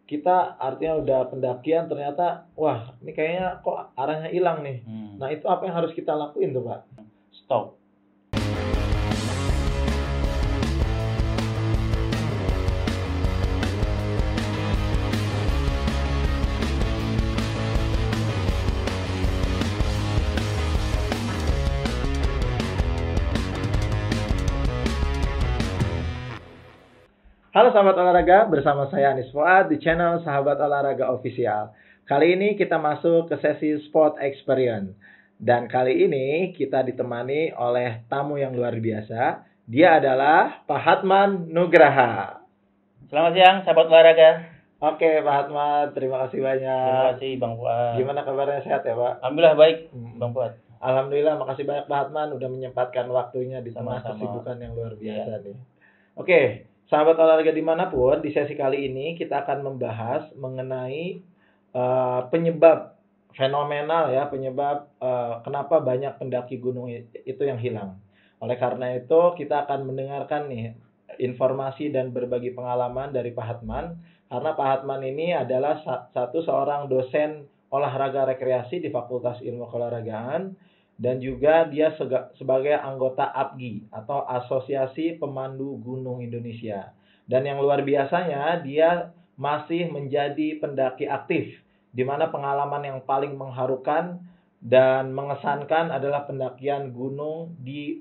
kita artinya udah pendakian ternyata wah ini kayaknya kok arahnya hilang nih. Nah itu apa yang harus kita lakuin tuh Pak? Stop. Halo sahabat olahraga, bersama saya Anis Fuad di channel Sahabat Olahraga Official. Kali ini kita masuk ke sesi Sport Experience. Dan kali ini kita ditemani oleh tamu yang luar biasa. Dia adalah Pak Hatman Nugraha. Selamat siang sahabat olahraga. Oke Pak Hatman, terima kasih banyak. Terima kasih Bang Fuad. Gimana kabarnya, sehat ya Pak? Alhamdulillah baik Bang Fuad. Alhamdulillah, makasih banyak Pak Hatman udah menyempatkan waktunya di tengah Sama-sama. kesibukan yang luar biasa nih. Oke. Sahabat olahraga dimanapun, di sesi kali ini kita akan membahas mengenai penyebab fenomenal ya, penyebab kenapa banyak pendaki gunung itu yang hilang. Oleh karena itu kita akan mendengarkan nih informasi dan berbagi pengalaman dari Pak Hatman, karena Pak Hatman ini adalah seorang dosen olahraga rekreasi di Fakultas Ilmu Keolahragaan. Dan juga dia sebagai anggota APGI atau Asosiasi Pemandu Gunung Indonesia. Dan yang luar biasanya dia masih menjadi pendaki aktif, di mana pengalaman yang paling mengharukan dan mengesankan adalah pendakian gunung di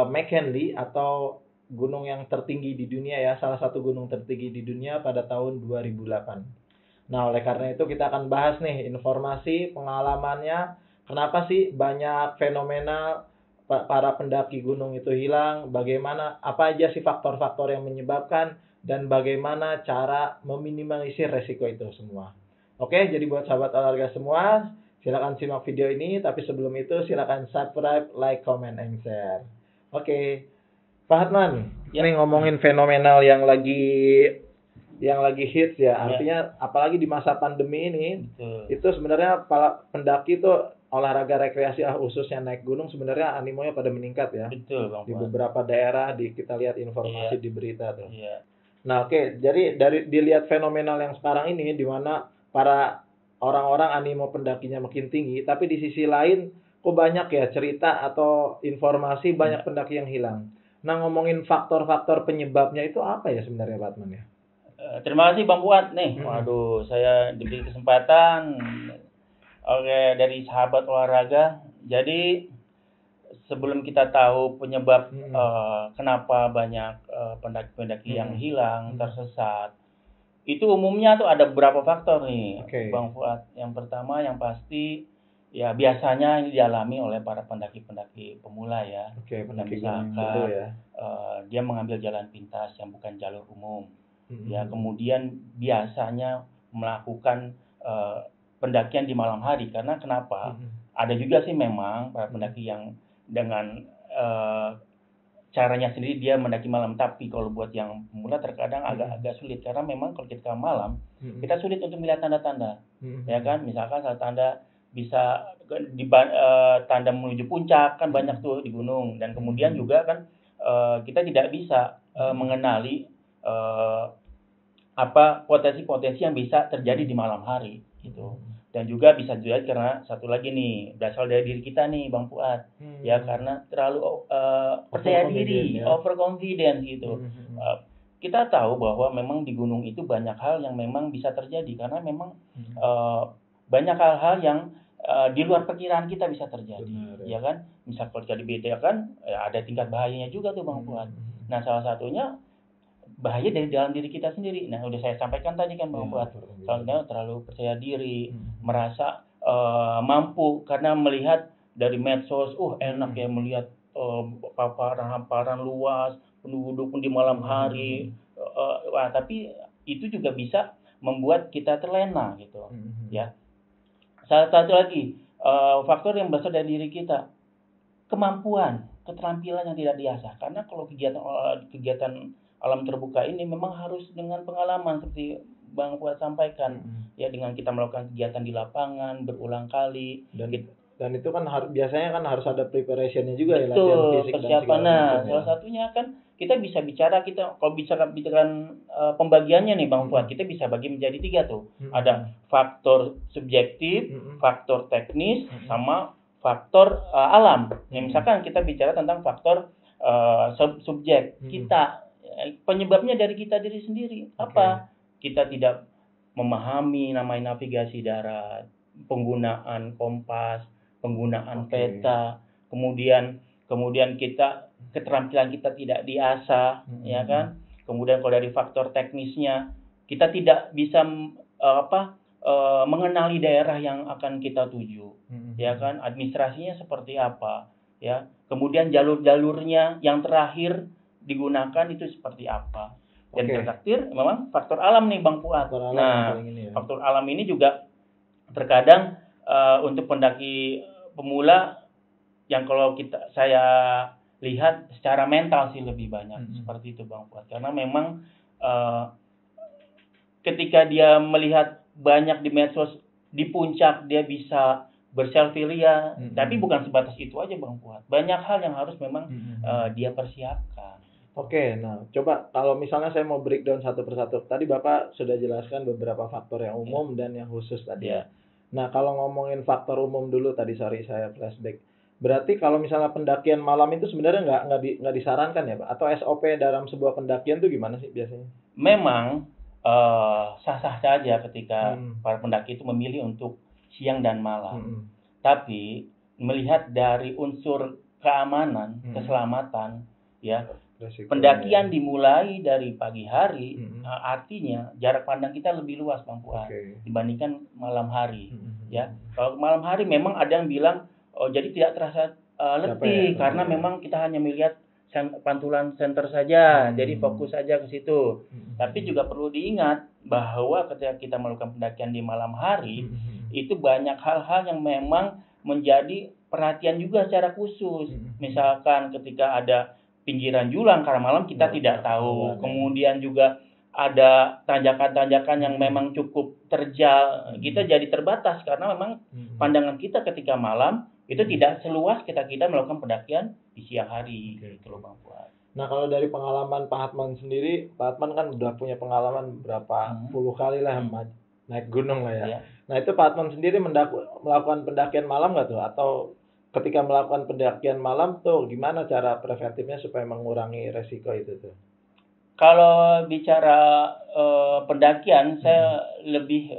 McKinley atau gunung yang tertinggi di dunia ya, salah satu gunung tertinggi di dunia pada tahun 2008. Nah, oleh karena itu kita akan bahas nih informasi pengalamannya. Kenapa sih banyak fenomena para pendaki gunung itu hilang? Bagaimana, apa aja sih faktor-faktor yang menyebabkan? Dan bagaimana cara meminimalisir resiko itu semua? Oke, jadi buat sahabat olahraga semua, silakan simak video ini. Tapi sebelum itu silakan subscribe, like, comment, and share. Oke, Pak Hatman, ini ngomongin fenomenal yang lagi hits ya. Artinya apalagi di masa pandemi ini, itu sebenarnya para pendaki itu olahraga rekreasi khususnya naik gunung sebenarnya animonya pada meningkat ya. Betul Bang Fuad. Di beberapa daerah kita lihat informasi di berita tuh. Iya. Nah, oke, jadi dari dilihat fenomenal yang sekarang ini di mana para orang-orang animo pendakinya makin tinggi, tapi di sisi lain kok banyak ya cerita atau informasi banyak pendaki yang hilang. Nah, ngomongin faktor-faktor penyebabnya itu apa ya sebenarnya Pak Hatman ya? Terima kasih Bang Fuad nih. Waduh, saya diberi kesempatan dari sahabat olahraga. Jadi sebelum kita tahu penyebab kenapa banyak pendaki-pendaki yang hilang, tersesat, itu umumnya tuh ada beberapa faktor nih, Bang Fuad. Yang pertama yang pasti ya biasanya ini dialami oleh para pendaki-pendaki pemula ya. Pendaki misalkan baru ya. Dia mengambil jalan pintas yang bukan jalur umum. Ya, kemudian biasanya melakukan pendakian di malam hari. Karena kenapa? Ada juga sih memang para pendaki yang dengan caranya sendiri dia mendaki malam, tapi kalau buat yang pemula terkadang agak sulit karena memang kalau kita malam kita sulit untuk melihat tanda-tanda. Ya kan? Misalkan saat tanda bisa tanda menuju puncak kan banyak tuh di gunung, dan kemudian juga kan kita tidak bisa mengenali apa potensi-potensi yang bisa terjadi di malam hari gitu. Dan juga bisa juga karena satu lagi nih berasal dari diri kita nih Bang Fuad. Ya karena terlalu percaya diri, overconfident gitu. Kita tahu bahwa memang di gunung itu banyak hal yang memang bisa terjadi karena memang banyak hal-hal yang di luar perkiraan kita bisa terjadi. Ya kan? Misal kalau jadi beda kan ada tingkat bahayanya juga tuh Bang Fuad. Nah, salah satunya bahaya dari dalam diri kita sendiri. Nah, udah saya sampaikan tadi kan Bang Fuad. Soalnya terlalu percaya diri, merasa mampu karena melihat dari medsos, enak ya melihat paparan luas, penduduk pun di malam hari. Tapi itu juga bisa membuat kita terlena gitu. Ya. Salah satu lagi faktor yang berasal dari diri kita, kemampuan, keterampilan yang tidak diasah. Karena kalau kegiatan alam terbuka ini memang harus dengan pengalaman seperti Bang Fuad sampaikan. Ya dengan kita melakukan kegiatan di lapangan berulang kali dan Dan itu kan biasanya kan harus ada preparationnya juga ya, latihan Betul, fisik dan persiapan. segala Nah, macam ya. salah satunya kan kita bisa bicara, kalau bicarakan pembagiannya nih Bang Fuad, kita bisa bagi menjadi 3 tuh. Ada faktor subjektif, faktor teknis, sama faktor alam. Misalkan kita bicara tentang faktor subjek, kita penyebabnya dari kita diri sendiri. Apa? Kita tidak memahami namanya navigasi darat, penggunaan kompas, penggunaan peta, kemudian keterampilan kita tidak diasah, ya kan? Kemudian kalau dari faktor teknisnya, kita tidak bisa mengenali daerah yang akan kita tuju, ya kan? Administrasinya seperti apa, ya? Kemudian jalur-jalurnya yang terakhir digunakan itu seperti apa? Dan terakhir memang faktor alam nih Bang Fuad. Nah, faktor alam ini juga terkadang untuk pendaki pemula yang kalau saya lihat secara mental sih lebih banyak seperti itu Bang Fuad. Karena memang ketika dia melihat banyak di medsos, di puncak dia bisa berselfie ria, tapi bukan sebatas itu aja Bang Fuad. Banyak hal yang harus memang dia persiapkan. Oke, nah coba kalau misalnya saya mau breakdown satu persatu. Tadi Bapak sudah jelaskan beberapa faktor yang umum dan yang khusus tadi ya. Nah, kalau ngomongin faktor umum dulu tadi, sorry saya flashback. Berarti kalau misalnya pendakian malam itu sebenarnya nggak disarankan ya Pak? Atau SOP dalam sebuah pendakian itu gimana sih biasanya? Memang sah-sah saja ketika para pendaki itu memilih untuk siang dan malam. Tapi melihat dari unsur keamanan, keselamatan, ya. Pendakian dimulai dari pagi hari, artinya jarak pandang kita lebih luas Bang Fuad dibandingkan malam hari. Ya, kalau malam hari memang ada yang bilang, jadi tidak terasa letih karena memang kita hanya melihat pantulan center saja, jadi fokus saja ke situ. Tapi juga perlu diingat bahwa ketika kita melakukan pendakian di malam hari, itu banyak hal-hal yang memang menjadi perhatian juga secara khusus. Misalkan ketika ada pinggiran julang karena malam kita tidak tahu. Kemudian juga ada tanjakan-tanjakan yang memang cukup terjal. Kita jadi terbatas karena memang pandangan kita ketika malam itu tidak seluas kita melakukan pendakian di siang hari. Gitu loh Bang Fuad. Nah, kalau dari pengalaman Pak Hatman sendiri, Pak Hatman kan udah punya pengalaman berapa puluh kali lah naik gunung lah ya. Nah, itu Pak Hatman sendiri melakukan pendakian malam nggak tuh? Atau ketika melakukan pendakian malam tuh gimana cara preventifnya supaya mengurangi resiko itu tuh? Kalau bicara pendakian, saya lebih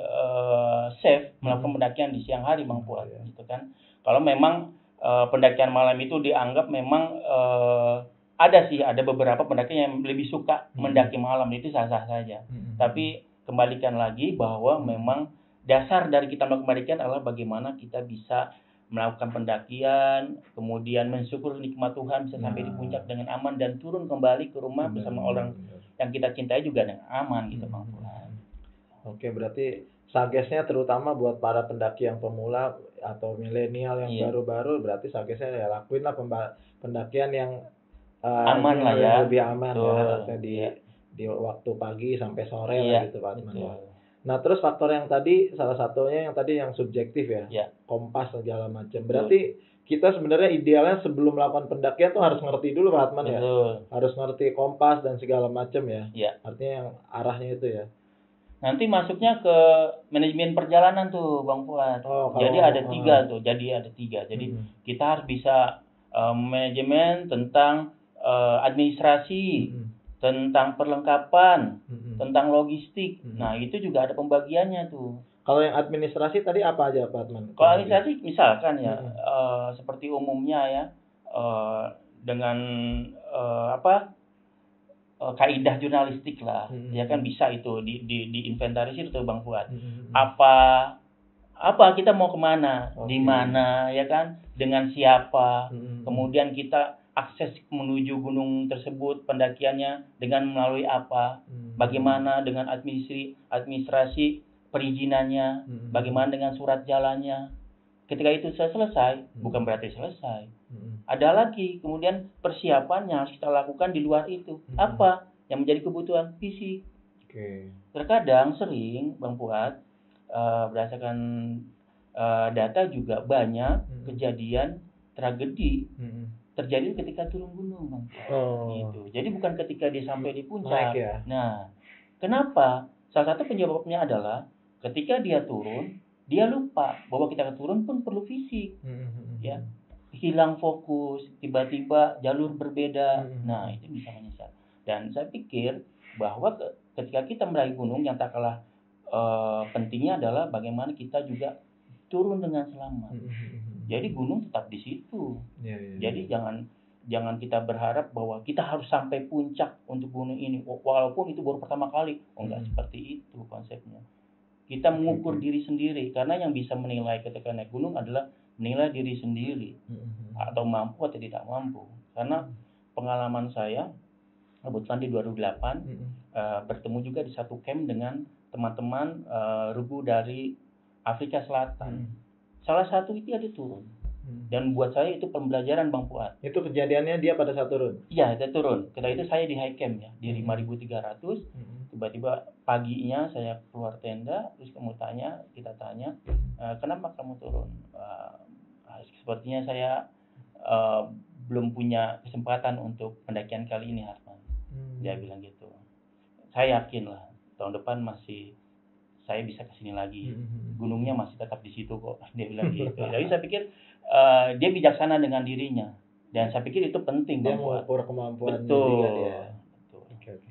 safe melakukan pendakian di siang hari Bang Fuad, gitu kan. Kalau memang pendakian malam itu dianggap memang ada beberapa pendaki yang lebih suka mendaki malam, itu sah-sah saja. Tapi kembalikan lagi bahwa memang dasar dari kita melakukan pendakian adalah bagaimana kita bisa melakukan pendakian, kemudian mensyukur nikmat Tuhan bisa sampai di puncak dengan aman dan turun kembali ke rumah bersama orang yang kita cintai juga dengan aman gitu Bang Fuad. Oke, berarti suggest-nya terutama buat para pendaki yang pemula atau milenial yang baru-baru, berarti suggest-nya ya lakuin lah pendakian yang aman lah ya, lebih aman ya, di waktu pagi sampai sore lah gitu Pak Hatman. Nah, terus faktor yang tadi salah satunya yang subjektif ya. Kompas segala macam. Berarti kita sebenarnya idealnya sebelum melakukan pendakian tuh harus ngerti dulu Pak Hatman ya. Harus ngerti kompas dan segala macam ya. Artinya yang arahnya itu ya. Nanti masuknya ke manajemen perjalanan tuh Bang Fuad. Jadi ada tiga. Jadi kita harus bisa manajemen tentang administrasi, tentang perlengkapan, tentang logistik. Nah, itu juga ada pembagiannya tuh. Kalau yang administrasi tadi apa aja Pak Hatman? Kalau administrasi misalkan ya, seperti umumnya ya, dengan kaidah jurnalistik lah, ya kan bisa itu di inventarisir tuh Bang Fuad. Apa kita mau kemana, di mana, ya kan, dengan siapa, kemudian kita akses menuju gunung tersebut pendakiannya dengan melalui apa, bagaimana dengan administrasi perizinannya, bagaimana dengan surat jalannya. Ketika itu selesai, bukan berarti selesai. Ada lagi kemudian persiapan yang harus kita lakukan di luar itu. Apa yang menjadi kebutuhan fisik. Terkadang sering Bang Fuad, berdasarkan data juga banyak kejadian tragedi Hmm. terjadi ketika turun gunung, Bang. Oh. Gitu. Jadi bukan ketika dia sampai di puncak. Naik ya. Nah, kenapa? Salah satu penyebabnya adalah ketika dia turun, dia lupa bahwa kita turun pun perlu fisik. Ya. Hilang fokus, tiba-tiba jalur berbeda. Nah, itu bisa menyesal. Dan saya pikir bahwa ketika kita mendaki gunung, yang tak kalah pentingnya adalah bagaimana kita juga turun dengan selamat. Jadi gunung tetap di situ. Jadi jangan kita berharap bahwa kita harus sampai puncak untuk gunung ini, walaupun itu baru pertama kali. Enggak seperti itu konsepnya. Kita mengukur diri sendiri, karena yang bisa menilai ketika naik gunung adalah menilai diri sendiri, atau mampu atau tidak mampu. Karena pengalaman saya, kebetulan di 2008 bertemu juga di satu camp dengan teman-teman regu dari Afrika Selatan. Salah satu itu ada turun. Dan buat saya itu pembelajaran, Bang Fuad. Itu kejadiannya dia pada saat turun? Iya, dia turun. Ketika itu saya di high camp ya, di 5.300. Tiba-tiba paginya saya keluar tenda, terus kita tanya, kenapa kamu turun? Sepertinya saya belum punya kesempatan untuk pendakian kali ini, Harman. Dia bilang gitu. Saya yakin lah, tahun depan saya bisa kesini lagi. Gunungnya masih tetap di situ kok. Dia bilang gitu. Jadi saya pikir dia bijaksana dengan dirinya. Dan saya pikir itu penting. Dia mengukur kemampuan juga dia. Oke.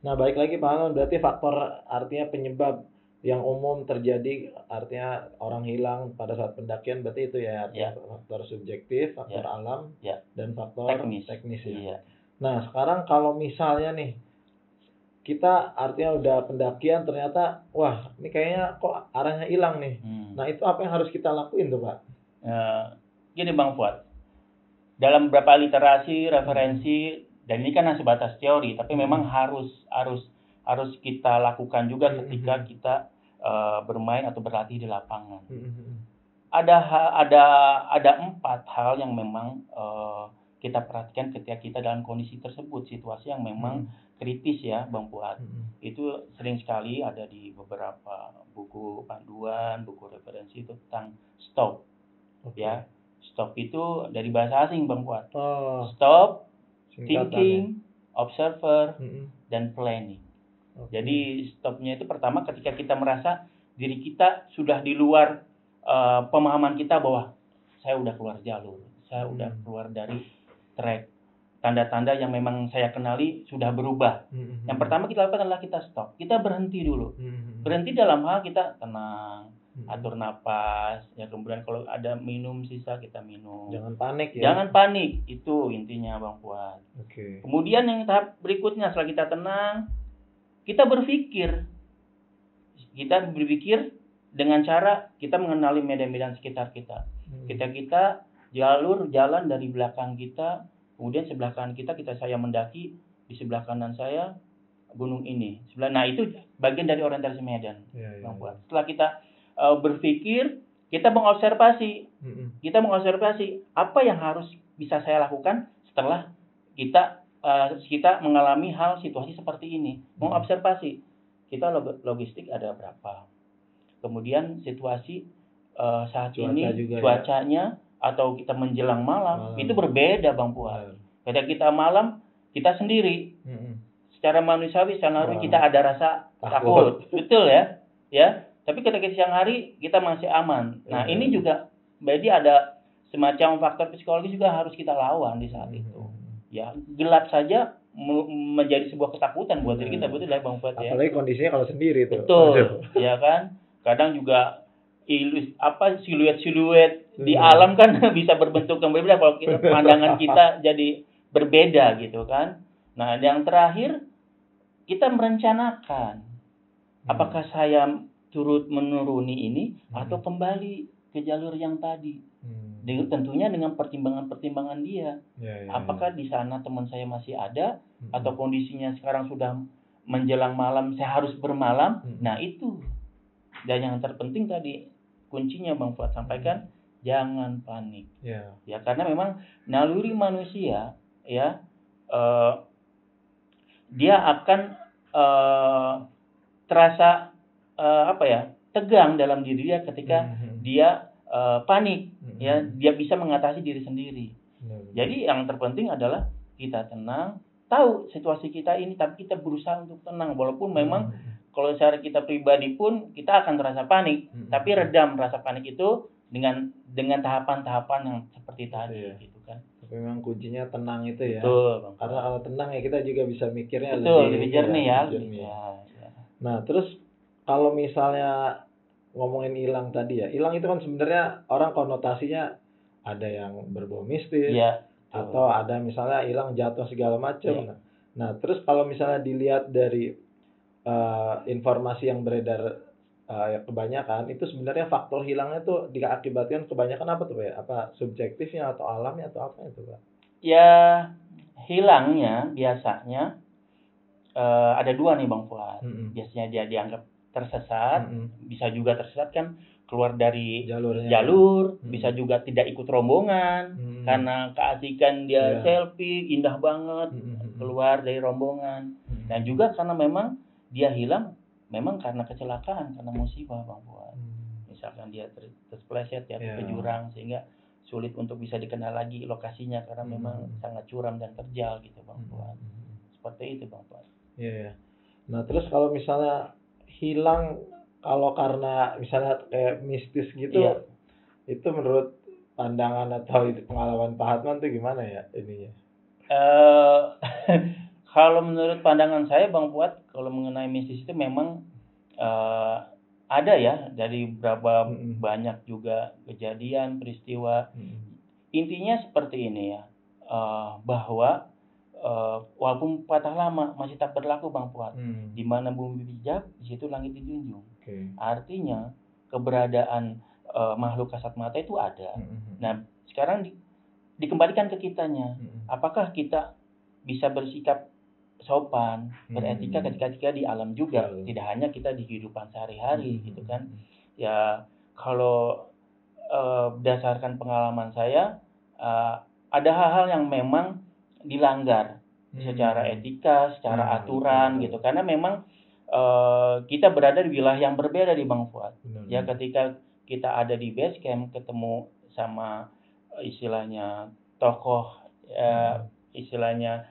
Nah, balik lagi Pak Alon, berarti faktor artinya penyebab yang umum terjadi, artinya orang hilang pada saat pendakian, berarti itu ya, faktor subjektif, faktor alam, dan faktor teknis ya. Nah, sekarang kalau misalnya nih, kita artinya udah pendakian ternyata, wah ini kayaknya kok arahnya hilang nih. Nah, itu apa yang harus kita lakuin tuh Pak? Gini Bang Fuad, dalam beberapa literasi, referensi, dan ini kan masih batas teori, tapi memang harus kita lakukan juga ketika kita bermain atau berlatih di lapangan. Ada 4 hal yang memang kita perhatikan ketika kita dalam kondisi tersebut, situasi yang memang kritis ya, Bang Fuad. Itu sering sekali ada di beberapa buku panduan, buku referensi itu tentang stop. Ya, stop itu dari bahasa asing, Bang Fuad. Stop, thinking, observer, dan planning. Jadi stopnya itu pertama ketika kita merasa diri kita sudah di luar pemahaman kita bahwa saya udah keluar jalur, saya udah keluar dari track. Tanda-tanda yang memang saya kenali sudah berubah. Yang pertama kita lakukan adalah kita stop. Kita berhenti dulu. Berhenti dalam hal kita tenang, atur napas, ya kemudian kalau ada minum sisa kita minum. Jangan panik ya. Jangan panik, itu intinya Bang Fuad. Kemudian yang tahap berikutnya setelah kita tenang, kita berpikir. Kita berpikir dengan cara kita mengenali medan-medan sekitar kita. Kita jalan dari belakang kita, kemudian sebelah kanan saya mendaki, di sebelah kanan saya gunung ini. Nah, itu bagian dari orientasi medan. Bang Fuad. Setelah kita berpikir, kita mengobservasi. Kita mengobservasi apa yang harus bisa saya lakukan setelah kita mengalami situasi seperti ini. Mengobservasi. Kita logistik ada berapa. Kemudian situasi saat ini cuacanya atau kita menjelang malam itu berbeda Bang Fuad. Ketika kita malam kita sendiri. Secara manusiawi secara kita ada rasa takut. Betul ya? Ya. Tapi ketika siang hari kita masih aman. Nah, ini juga berarti ada semacam faktor psikologis juga harus kita lawan di saat itu. Ya, gelap saja menjadi sebuah ketakutan buat diri kita, betul lah Bang Fuad ya. Apalagi kondisinya kalau sendiri tuh. Betul. Ya kan? Kadang juga siluet-siluet di alam kan bisa berbentuk yang berbeda kalau pandangan kita jadi berbeda gitu kan. Nah, yang terakhir kita merencanakan apakah saya turut menuruni ini atau kembali ke jalur yang tadi. Tentunya dengan pertimbangan-pertimbangan dia. Apakah di sana teman saya masih ada atau kondisinya sekarang sudah menjelang malam saya harus bermalam. Nah, itu. Dan yang terpenting tadi kuncinya Bang Fuad sampaikan, jangan panik. Ya, karena memang naluri manusia ya dia akan terasa tegang dalam diri dia ketika dia panik, ya dia bisa mengatasi diri sendiri. Benar. Jadi yang terpenting adalah kita tenang, tahu situasi kita ini, tapi kita berusaha untuk tenang. Walaupun memang kalau secara kita pribadi pun kita akan terasa panik, tapi redam rasa panik itu dengan tahapan-tahapan yang seperti tadi, ya. gitu kan. Tapi memang kuncinya tenang itu ya. Betul, Bang. Karena kalau tenang ya kita juga bisa mikirnya lebih jernih ya. Nah, terus kalau misalnya ngomongin hilang tadi ya, hilang itu kan sebenarnya orang konotasinya ada yang berbau mistis, atau ada misalnya hilang jatuh segala macam. Nah, terus kalau misalnya dilihat dari informasi yang beredar kebanyakan, itu sebenarnya faktor hilangnya tuh diakibatkan kebanyakan apa tuh Pak ya? Apa subjektifnya atau alamnya atau apa itu Pak? Ya, hilangnya biasanya ada dua nih Bang Fuad. Biasanya dia dianggap tersesat, bisa juga tersesat kan keluar dari jalur, bisa juga tidak ikut rombongan karena keasikan dia selfie indah banget keluar dari rombongan, dan juga karena memang dia hilang memang karena kecelakaan, karena musibah Bang Fuad. Misalkan dia terpeleset jatuh ke jurang sehingga sulit untuk bisa dikenal lagi lokasinya karena memang sangat curam dan terjal gitu Bang Fuad. Seperti itu Bang Fuad. Iya. Nah, terus kalau misalnya hilang kalau karena misalnya kayak mistis gitu, itu menurut pandangan atau itu pengalaman Pak Hatman tuh gimana ya ininya? Kalau menurut pandangan saya Bang Fuad, kalau mengenai mistis itu memang ada ya dari beberapa banyak juga kejadian peristiwa. Intinya seperti ini ya, bahwa walaupun patah lama masih tak berlaku Bang Fuad. Di mana bumi pijak, di situ langit dijunjung. Artinya keberadaan makhluk kasat mata itu ada. Nah, sekarang dikembalikan ke kitanya. Apakah kita bisa bersikap sopan, beretika ketika di alam juga, tidak hanya kita di kehidupan sehari-hari gitu kan. Ya, kalau berdasarkan pengalaman saya, ada hal-hal yang memang dilanggar secara etika, secara aturan gitu, karena memang kita berada di wilayah yang berbeda di Bang Fuad. Ya, ketika kita ada di base camp ketemu sama istilahnya tokoh istilahnya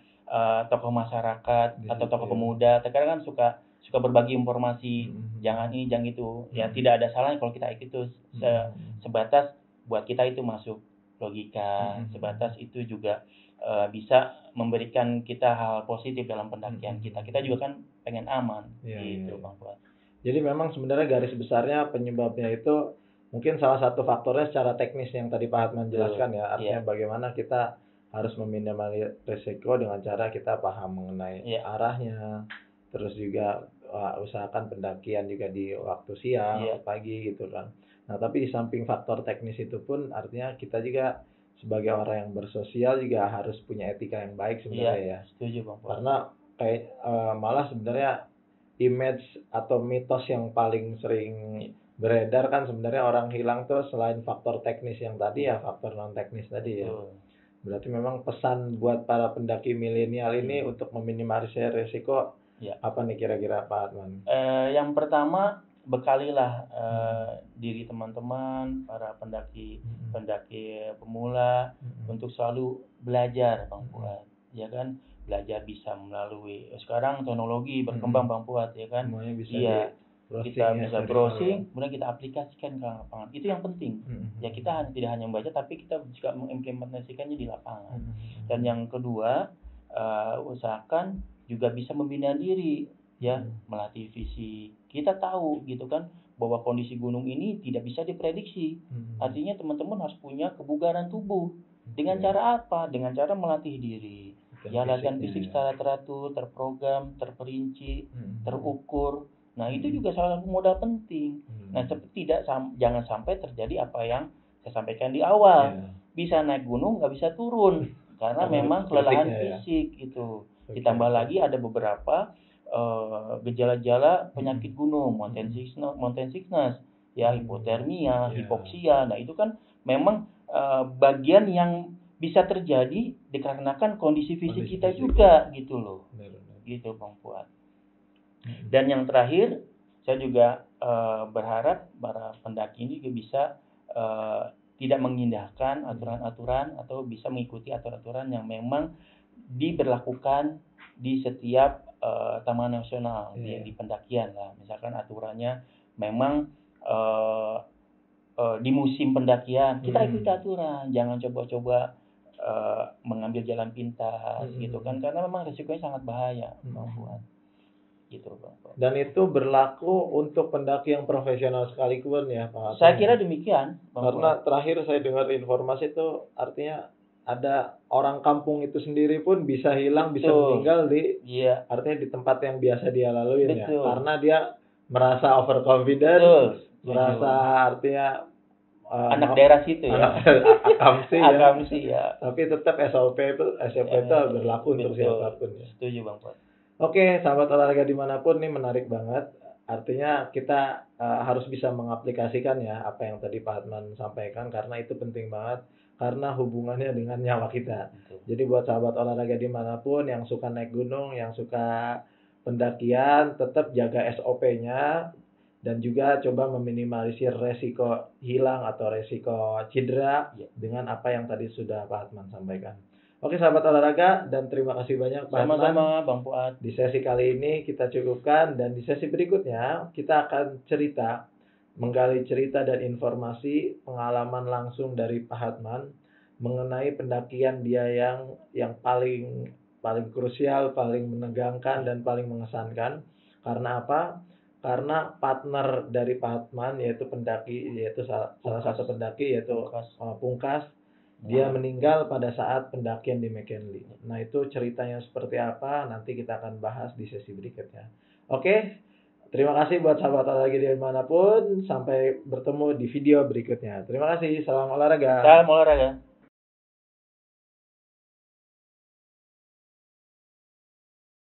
tokoh masyarakat atau tokoh pemuda, terkadang kan suka berbagi informasi, jangan ini jangan itu. Ya, tidak ada salahnya kalau kita itu sebatas buat kita itu masuk logika, sebatas itu juga bisa memberikan kita hal positif dalam pendakian kita. Kita juga kan pengen aman gitu Bang Fuad. Jadi memang sebenarnya garis besarnya penyebabnya itu mungkin salah satu faktornya secara teknis yang tadi Pak Hatman jelaskan ya, artinya bagaimana kita harus meminimalisir risiko dengan cara kita paham mengenai arahnya, terus juga usahakan pendakian juga di waktu siang atau pagi gitu kan. Nah, tapi di samping faktor teknis itu pun artinya kita juga sebagai orang yang bersosial juga harus punya etika yang baik sebenarnya ya. Setuju Bang. Karena kayak malah sebenarnya image atau mitos yang paling sering beredar kan sebenarnya orang hilang tuh selain faktor teknis yang tadi ya faktor non teknis tadi ya. Berarti memang pesan buat para pendaki milenial ini untuk meminimalisir risiko apa nih kira-kira Pak Hatman? Yang pertama, bekalilah diri teman-teman para pendaki pemula untuk selalu belajar Bang Fuad, ya kan, belajar bisa melalui sekarang teknologi berkembang Bang Fuad, ya kan. Semuanya bisa kita bisa browsing, kemudian kita aplikasikan ke lapangan. Itu yang penting. Ya, kita tidak hanya membaca tapi kita juga mengimplementasikannya di lapangan. Dan yang kedua, usahakan juga bisa membina diri, ya, melatih fisik. Kita tahu gitu kan bahwa kondisi gunung ini tidak bisa diprediksi. Artinya teman-teman harus punya kebugaran tubuh. Dengan cara apa? Dengan cara melatih diri. Ya, latihan fisik secara teratur, terprogram, terperinci, terukur. Nah, itu juga salah satu modal penting. Nah, jangan sampai terjadi apa yang saya sampaikan di awal. Bisa naik gunung, nggak bisa turun. Karena memang kelelahan fisik itu. Ditambah lagi ada beberapa gejala-gejala penyakit gunung, mountain sickness, ya, hipotermia, hipoksia. Nah, itu kan memang bagian yang bisa terjadi dikarenakan kondisi fisik kita juga gitu loh. Gitu Bang Fuad. Dan yang terakhir, saya juga berharap para pendaki ini juga bisa tidak mengindahkan aturan-aturan atau bisa mengikuti aturan-aturan yang memang diberlakukan di setiap taman nasional di pendakian lah. Misalkan aturannya memang di musim pendakian kita ikuti aturan, jangan coba-coba mengambil jalan pintas gitu kan, karena memang risikonya sangat bahaya Bang Fuad. Gitu Bang. Dan itu berlaku untuk pendaki yang profesional sekalipun ya Pak? Saya kira demikian Bang Karena Fuad. terakhir saya dengar informasi itu artinya ada orang kampung itu sendiri pun bisa hilang, bisa meninggal di artinya di tempat yang biasa dia lalui ya, karena dia merasa overconfident, merasa artinya anak daerah situ ya, akamsi ya. Tapi tetap SOP itu berlaku untuk siapapun ya. Setuju Bang Fuad. Oke, sahabat olahraga dimanapun, nih menarik banget. Artinya kita harus bisa mengaplikasikan ya apa yang tadi Pak Hatman sampaikan, karena itu penting banget, karena hubungannya dengan nyawa kita. Jadi buat sahabat olahraga dimanapun yang suka naik gunung, yang suka pendakian, tetap jaga SOP-nya dan juga coba meminimalisir resiko hilang atau resiko cedera dengan apa yang tadi sudah Pak Hatman sampaikan. Oke sahabat olahraga, dan terima kasih banyak Pak Hatman. Sama-sama Bang Fuad. Di sesi kali ini kita cukupkan, dan di sesi berikutnya kita akan menggali cerita dan informasi pengalaman langsung dari Pak Hatman mengenai pendakian dia yang paling krusial, paling menegangkan dan paling mengesankan. Karena apa? Karena partner dari Pak Hatman yaitu pendaki, yaitu salah satu pendaki yaitu Pungkas. Dia meninggal pada saat pendakian di McKinley. Nah itu ceritanya seperti apa, nanti kita akan bahas di sesi berikutnya. Oke, terima kasih buat sahabat olahraga dimanapun. Sampai bertemu di video berikutnya. Terima kasih, salam olahraga. Salam olahraga.